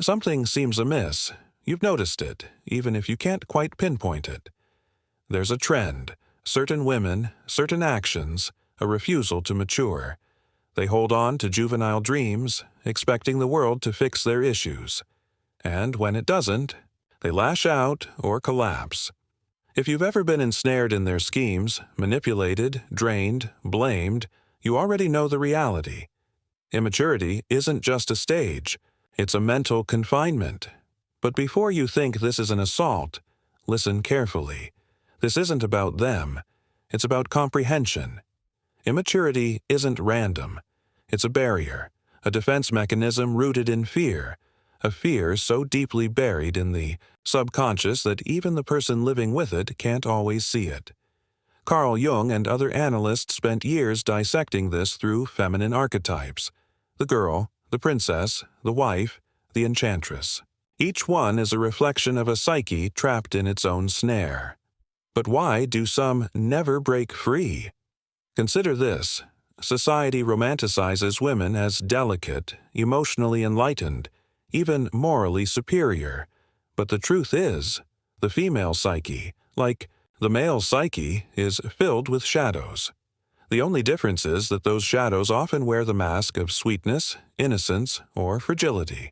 Something seems amiss. You've noticed it, even if you can't quite pinpoint it. There's a trend, certain women, certain actions, a refusal to mature. They hold on to juvenile dreams, expecting the world to fix their issues. And when it doesn't, they lash out or collapse. If you've ever been ensnared in their schemes, manipulated, drained, blamed, you already know the reality. Immaturity isn't just a stage, it's a mental confinement. But before you think this is an assault, listen carefully. This isn't about them. It's about comprehension. Immaturity isn't random. It's a barrier, a defense mechanism rooted in fear, a fear so deeply buried in the subconscious that even the person living with it can't always see it. Carl Jung and other analysts spent years dissecting this through feminine archetypes: the girl, the princess, the wife, the enchantress. Each one is a reflection of a psyche trapped in its own snare. But why do some never break free? Consider this. Society romanticizes women as delicate, emotionally enlightened, even morally superior. But the truth is, the female psyche, like the male psyche, is filled with shadows. The only difference is that those shadows often wear the mask of sweetness, innocence, or fragility.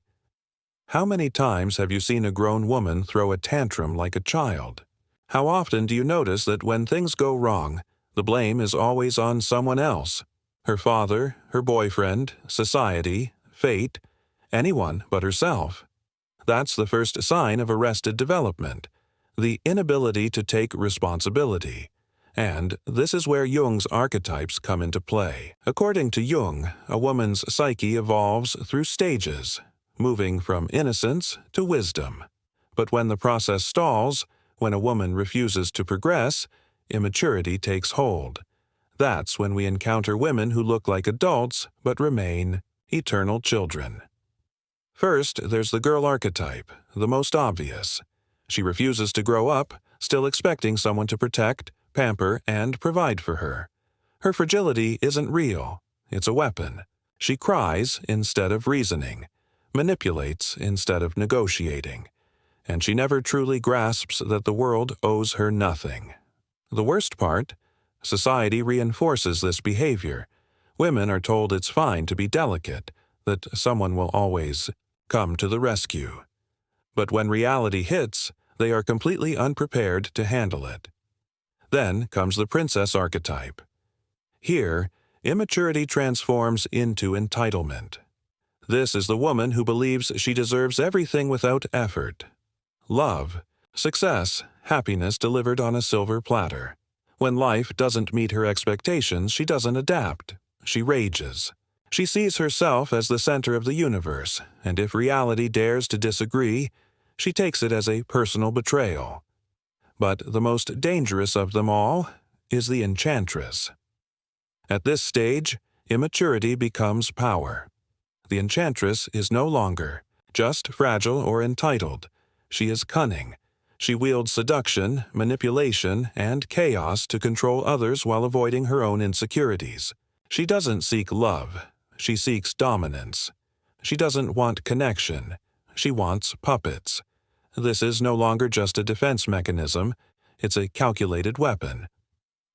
How many times have you seen a grown woman throw a tantrum like a child? How often do you notice that when things go wrong, the blame is always on someone else? Her father, her boyfriend, society, fate, anyone but herself. That's the first sign of arrested development, the inability to take responsibility. And this is where Jung's archetypes come into play. According to Jung, a woman's psyche evolves through stages, moving from innocence to wisdom. But when the process stalls, when a woman refuses to progress, immaturity takes hold. That's when we encounter women who look like adults but remain eternal children. First, there's the girl archetype, the most obvious. She refuses to grow up, still expecting someone to protect, pamper, and provide for her. Her fragility isn't real. It's a weapon. She cries instead of reasoning, manipulates instead of negotiating, and she never truly grasps that the world owes her nothing. The worst part? Society reinforces this behavior. Women are told it's fine to be delicate, that someone will always come to the rescue. But when reality hits, they are completely unprepared to handle it. Then comes the princess archetype. Here, immaturity transforms into entitlement. This is the woman who believes she deserves everything without effort. Love, success, happiness delivered on a silver platter. When life doesn't meet her expectations, she doesn't adapt. She rages. She sees herself as the center of the universe, and if reality dares to disagree, she takes it as a personal betrayal. But the most dangerous of them all is the enchantress. At this stage, immaturity becomes power. The enchantress is no longer just fragile or entitled. She is cunning. She wields seduction, manipulation, and chaos to control others while avoiding her own insecurities. She doesn't seek love. She seeks dominance. She doesn't want connection. She wants puppets. This is no longer just a defense mechanism. It's a calculated weapon.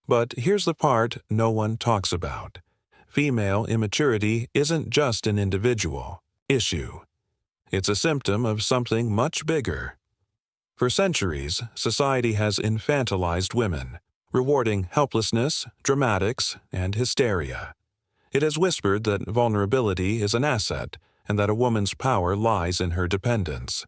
But here's the part no one talks about. Female immaturity isn't just an individual issue. It's a symptom of something much bigger. For centuries, society has infantilized women, rewarding helplessness, dramatics, and hysteria. It has whispered that vulnerability is an asset and that a woman's power lies in her dependence.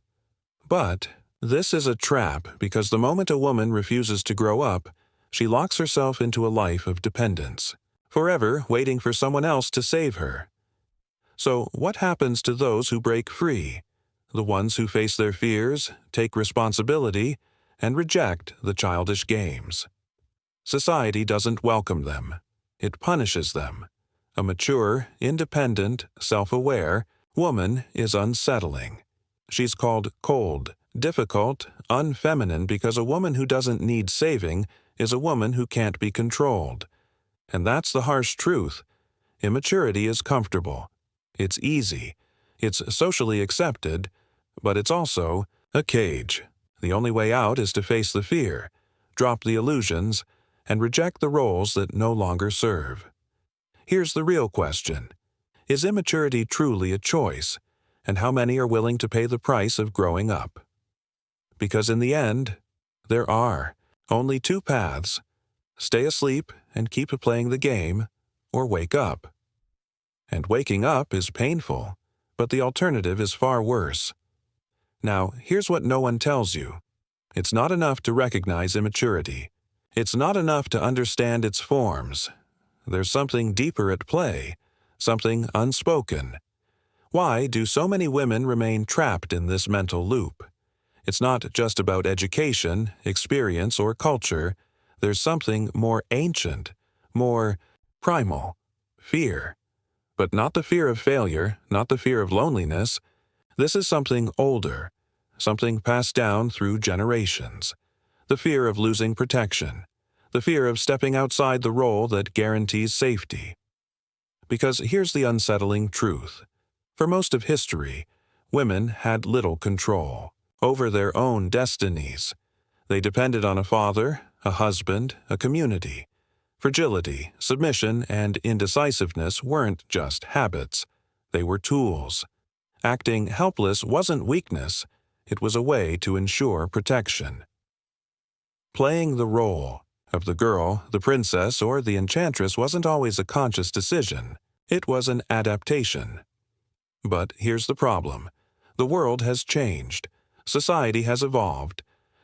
But this is a trap because the moment a woman refuses to grow up, she locks herself into a life of dependence, forever waiting for someone else to save her. So what happens to those who break free? The ones who face their fears, take responsibility, and reject the childish games. Society doesn't welcome them. It punishes them. A mature, independent, self-aware woman is unsettling. She's called cold, difficult, unfeminine because a woman who doesn't need saving is a woman who can't be controlled. And that's the harsh truth. Immaturity is comfortable. It's easy. It's socially accepted, But it's also a cage. The only way out is to face the fear, drop the illusions, and reject the roles that no longer serve. Here's the real question. Is immaturity truly a choice? And how many are willing to pay the price of growing up? Because in the end, there are only two paths. Stay asleep and keep playing the game, or wake up. And waking up is painful, but the alternative is far worse. Now, here's what no one tells you. It's not enough to recognize immaturity. It's not enough to understand its forms. There's something deeper at play, something unspoken. Why do so many women remain trapped in this mental loop? It's not just about education, experience, or culture. There's something more ancient, more primal, fear. But not the fear of failure, not the fear of loneliness. This is something older, something passed down through generations. The fear of losing protection, the fear of stepping outside the role that guarantees safety. Because here's the unsettling truth. For most of history, women had little control over their own destinies. They depended on a father, a husband, a community. Fragility, submission, and indecisiveness weren't just habits. They were tools. Acting helpless wasn't weakness. It was a way to ensure protection. Playing the role of the girl, the princess, or the enchantress wasn't always a conscious decision. It was an adaptation. But here's the problem. The world has changed. Society has evolved.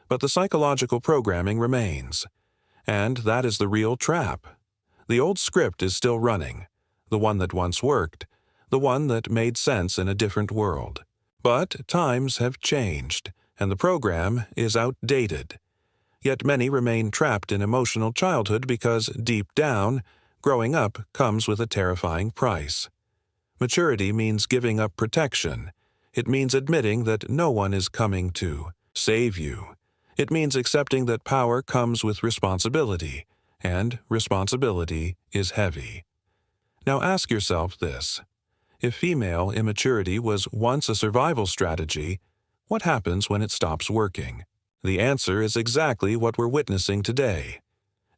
But the psychological programming remains. And that is the real trap. The old script is still running, the one that once worked, the one that made sense in a different world. But times have changed, and the program is outdated. Yet many remain trapped in emotional childhood because, deep down, growing up comes with a terrifying price. Maturity means giving up protection. It means admitting that no one is coming to save you. It means accepting that power comes with responsibility, and responsibility is heavy. Now ask yourself this. If female immaturity was once a survival strategy, what happens when it stops working? The answer is exactly what we're witnessing today,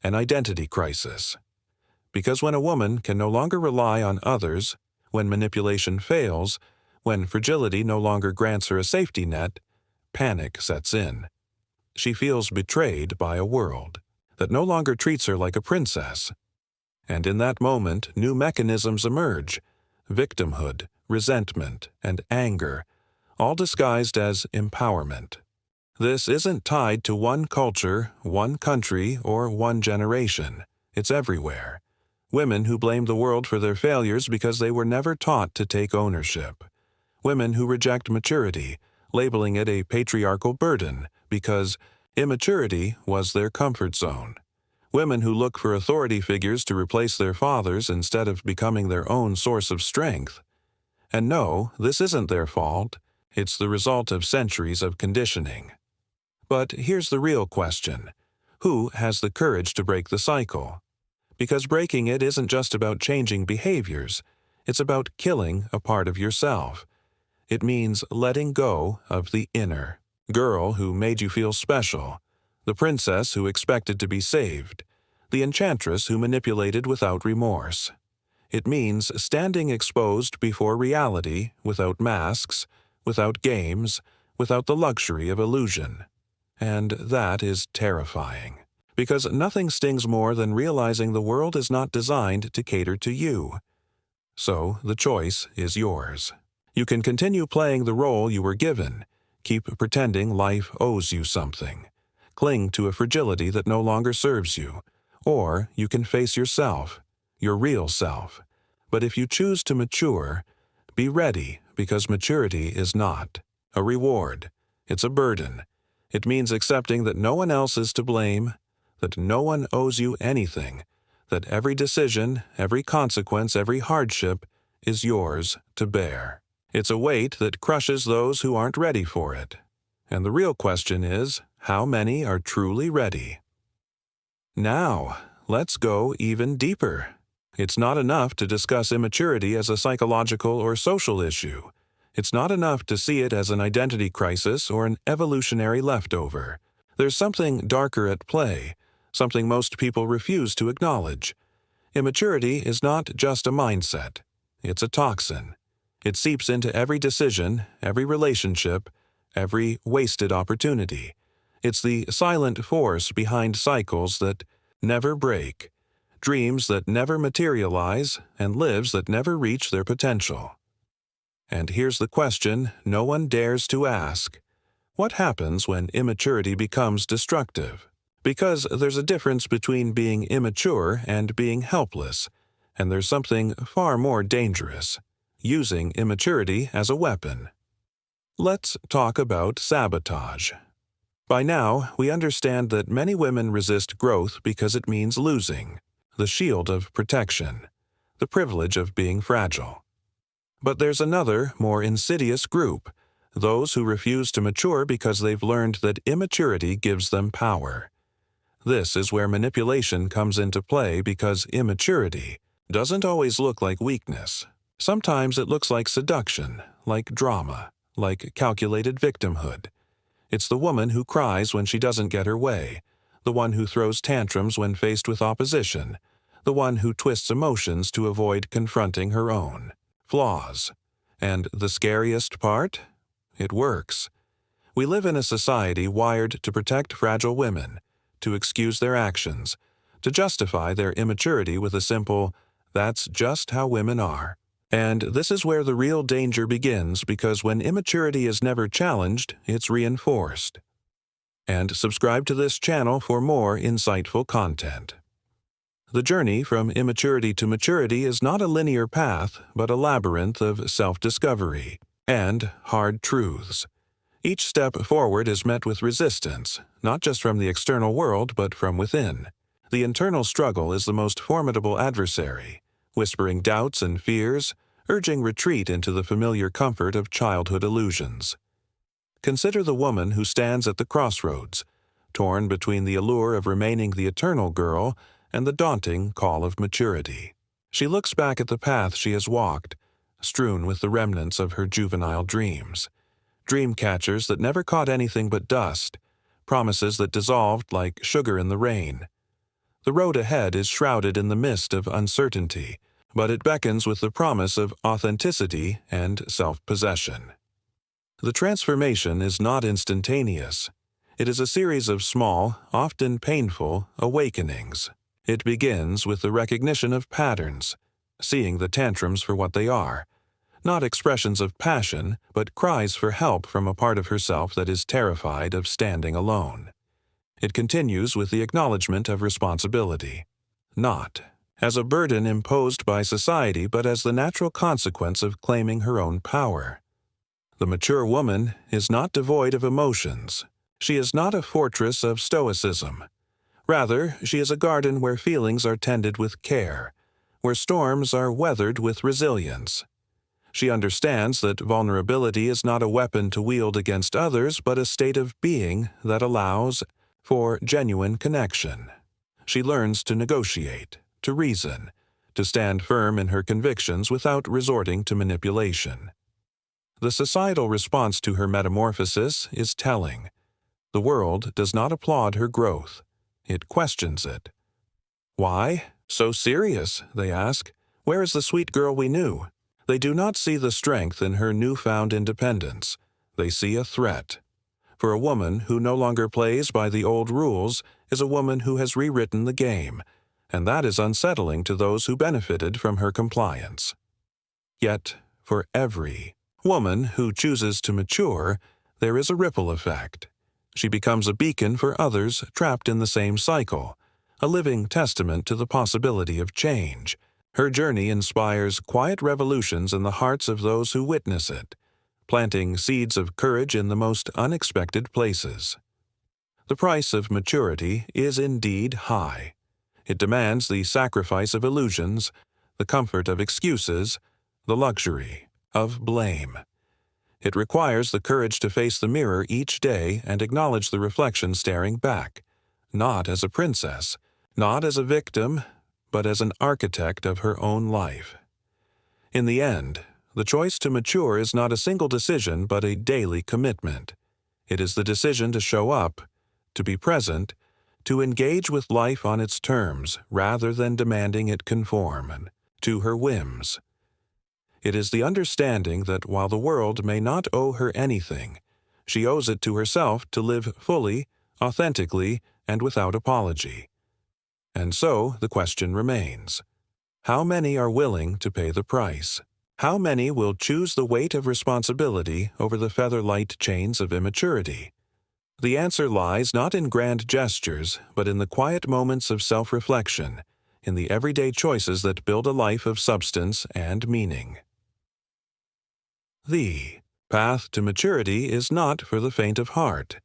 an identity crisis. Because when a woman can no longer rely on others, when manipulation fails, when fragility no longer grants her a safety net, panic sets in. She feels betrayed by a world that no longer treats her like a princess. And in that moment, new mechanisms emerge: victimhood, resentment, and anger, all disguised as empowerment. This isn't tied to one culture, one country, or one generation. It's everywhere. Women who blame the world for their failures because they were never taught to take ownership. Women who reject maturity, labeling it a patriarchal burden because immaturity was their comfort zone. Women who look for authority figures to replace their fathers instead of becoming their own source of strength. And no, this isn't their fault. It's the result of centuries of conditioning. But here's the real question. Who has the courage to break the cycle? Because breaking it isn't just about changing behaviors. It's about killing a part of yourself. It means letting go of the inner girl who made you feel special, the princess who expected to be saved, the enchantress who manipulated without remorse. It means standing exposed before reality without masks, without games, without the luxury of illusion. And that is terrifying, because nothing stings more than realizing the world is not designed to cater to you. So the choice is yours. You can continue playing the role you were given, keep pretending life owes you something, cling to a fragility that no longer serves you, or you can face yourself, your real self. But if you choose to mature, be ready, because maturity is not a reward. It's a burden. It means accepting that no one else is to blame, that no one owes you anything, that every decision, every consequence, every hardship is yours to bear. It's a weight that crushes those who aren't ready for it. And the real question is, how many are truly ready? Now, let's go even deeper. It's not enough to discuss immaturity as a psychological or social issue. It's not enough to see it as an identity crisis or an evolutionary leftover. There's something darker at play, something most people refuse to acknowledge. Immaturity is not just a mindset. It's a toxin. It seeps into every decision, every relationship, every wasted opportunity. It's the silent force behind cycles that never break, dreams that never materialize, and lives that never reach their potential. And here's the question no one dares to ask. What happens when immaturity becomes destructive? Because there's a difference between being immature and being helpless, and there's something far more dangerous: using immaturity as a weapon. Let's talk about sabotage. By now, we understand that many women resist growth because it means losing, the shield of protection, the privilege of being fragile. But there's another, more insidious group, those who refuse to mature because they've learned that immaturity gives them power. This is where manipulation comes into play because immaturity doesn't always look like weakness. Sometimes it looks like seduction, like drama, like calculated victimhood. It's the woman who cries when she doesn't get her way, the one who throws tantrums when faced with opposition, the one who twists emotions to avoid confronting her own flaws. And the scariest part? It works. We live in a society wired to protect fragile women, to excuse their actions, to justify their immaturity with a simple, "That's just how women are." And this is where the real danger begins, because when immaturity is never challenged, it's reinforced. And subscribe to this channel for more insightful content. The journey from immaturity to maturity is not a linear path, but a labyrinth of self-discovery and hard truths. Each step forward is met with resistance, not just from the external world, but from within. The internal struggle is the most formidable adversary, whispering doubts and fears, urging retreat into the familiar comfort of childhood illusions. Consider the woman who stands at the crossroads, torn between the allure of remaining the eternal girl and the daunting call of maturity. She looks back at the path she has walked, strewn with the remnants of her juvenile dreams. Dream catchers that never caught anything but dust, promises that dissolved like sugar in the rain. The road ahead is shrouded in the mist of uncertainty, but it beckons with the promise of authenticity and self-possession. The transformation is not instantaneous. It is a series of small, often painful, awakenings. It begins with the recognition of patterns, seeing the tantrums for what they are, not expressions of passion, but cries for help from a part of herself that is terrified of standing alone. It continues with the acknowledgement of responsibility, not as a burden imposed by society, but as the natural consequence of claiming her own power. The mature woman is not devoid of emotions. She is not a fortress of stoicism. Rather, she is a garden where feelings are tended with care, where storms are weathered with resilience. She understands that vulnerability is not a weapon to wield against others, but a state of being that allows for genuine connection. She learns to negotiate, to reason, to stand firm in her convictions without resorting to manipulation. The societal response to her metamorphosis is telling. The world does not applaud her growth. It questions it. Why? So serious, they ask. Where is the sweet girl we knew? They do not see the strength in her newfound independence. They see a threat. For a woman who no longer plays by the old rules is a woman who has rewritten the game, and that is unsettling to those who benefited from her compliance. Yet, for every woman who chooses to mature, there is a ripple effect. She becomes a beacon for others trapped in the same cycle, a living testament to the possibility of change. Her journey inspires quiet revolutions in the hearts of those who witness it, planting seeds of courage in the most unexpected places. The price of maturity is indeed high. It demands the sacrifice of illusions, the comfort of excuses, the luxury of blame. It requires the courage to face the mirror each day and acknowledge the reflection staring back, not as a princess, not as a victim, but as an architect of her own life. In the end, the choice to mature is not a single decision but a daily commitment. It is the decision to show up, to be present, to engage with life on its terms rather than demanding it conform to her whims. It is the understanding that while the world may not owe her anything, she owes it to herself to live fully, authentically, and without apology. And so the question remains: how many are willing to pay the price? How many will choose the weight of responsibility over the feather-light chains of immaturity? The answer lies not in grand gestures, but in the quiet moments of self-reflection, in the everyday choices that build a life of substance and meaning. The path to maturity is not for the faint of heart.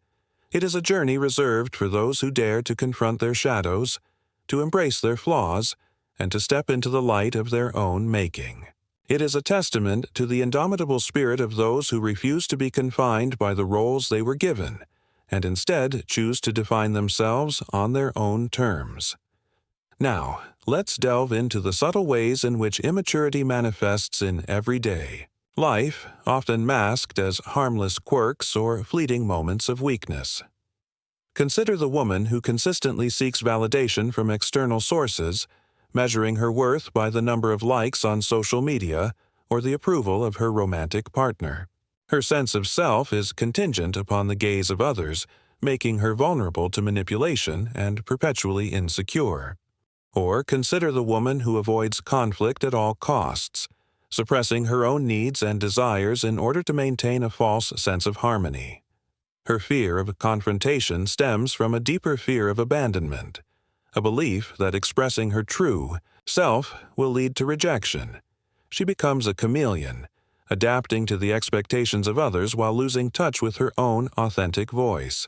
It is a journey reserved for those who dare to confront their shadows, to embrace their flaws, and to step into the light of their own making. It is a testament to the indomitable spirit of those who refuse to be confined by the roles they were given, and instead choose to define themselves on their own terms. Now, let's delve into the subtle ways in which immaturity manifests in everyday life, often masked as harmless quirks or fleeting moments of weakness. Consider the woman who consistently seeks validation from external sources, measuring her worth by the number of likes on social media or the approval of her romantic partner. Her sense of self is contingent upon the gaze of others, making her vulnerable to manipulation and perpetually insecure. Or consider the woman who avoids conflict at all costs, suppressing her own needs and desires in order to maintain a false sense of harmony. Her fear of confrontation stems from a deeper fear of abandonment, a belief that expressing her true self will lead to rejection. She becomes a chameleon, adapting to the expectations of others while losing touch with her own authentic voice.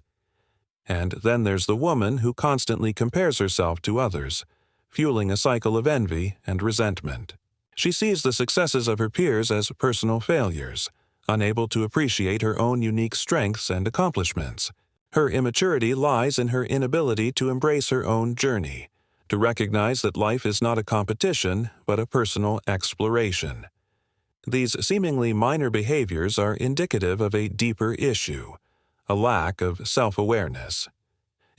And then there's the woman who constantly compares herself to others, fueling a cycle of envy and resentment. She sees the successes of her peers as personal failures, unable to appreciate her own unique strengths and accomplishments. Her immaturity lies in her inability to embrace her own journey, to recognize that life is not a competition, but a personal exploration. These seemingly minor behaviors are indicative of a deeper issue, a lack of self-awareness.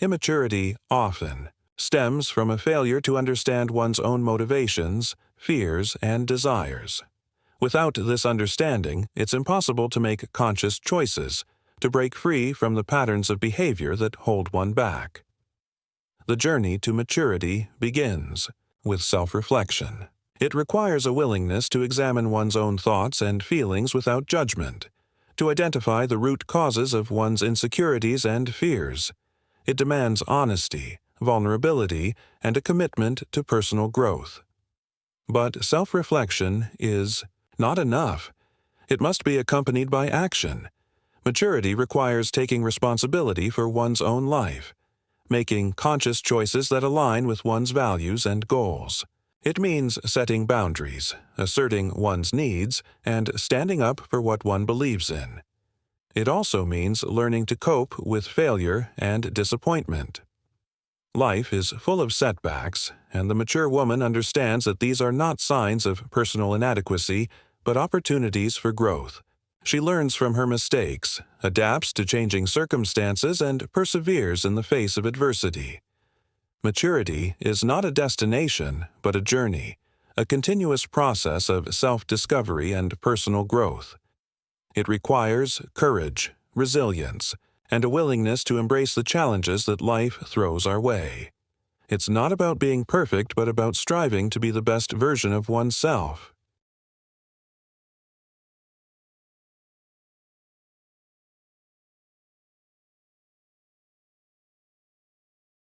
Immaturity often stems from a failure to understand one's own motivations, fears, and desires. Without this understanding, it's impossible to make conscious choices, to break free from the patterns of behavior that hold one back. The journey to maturity begins with self-reflection. It requires a willingness to examine one's own thoughts and feelings without judgment, to identify the root causes of one's insecurities and fears. It demands honesty, vulnerability, and a commitment to personal growth. But self-reflection is not enough. It must be accompanied by action. Maturity requires taking responsibility for one's own life, making conscious choices that align with one's values and goals. It means setting boundaries, asserting one's needs, and standing up for what one believes in. It also means learning to cope with failure and disappointment. Life is full of setbacks, and the mature woman understands that these are not signs of personal inadequacy, but opportunities for growth. She learns from her mistakes, adapts to changing circumstances, and perseveres in the face of adversity. Maturity is not a destination, but a journey, a continuous process of self-discovery and personal growth. It requires courage, resilience, and a willingness to embrace the challenges that life throws our way. It's not about being perfect, but about striving to be the best version of oneself.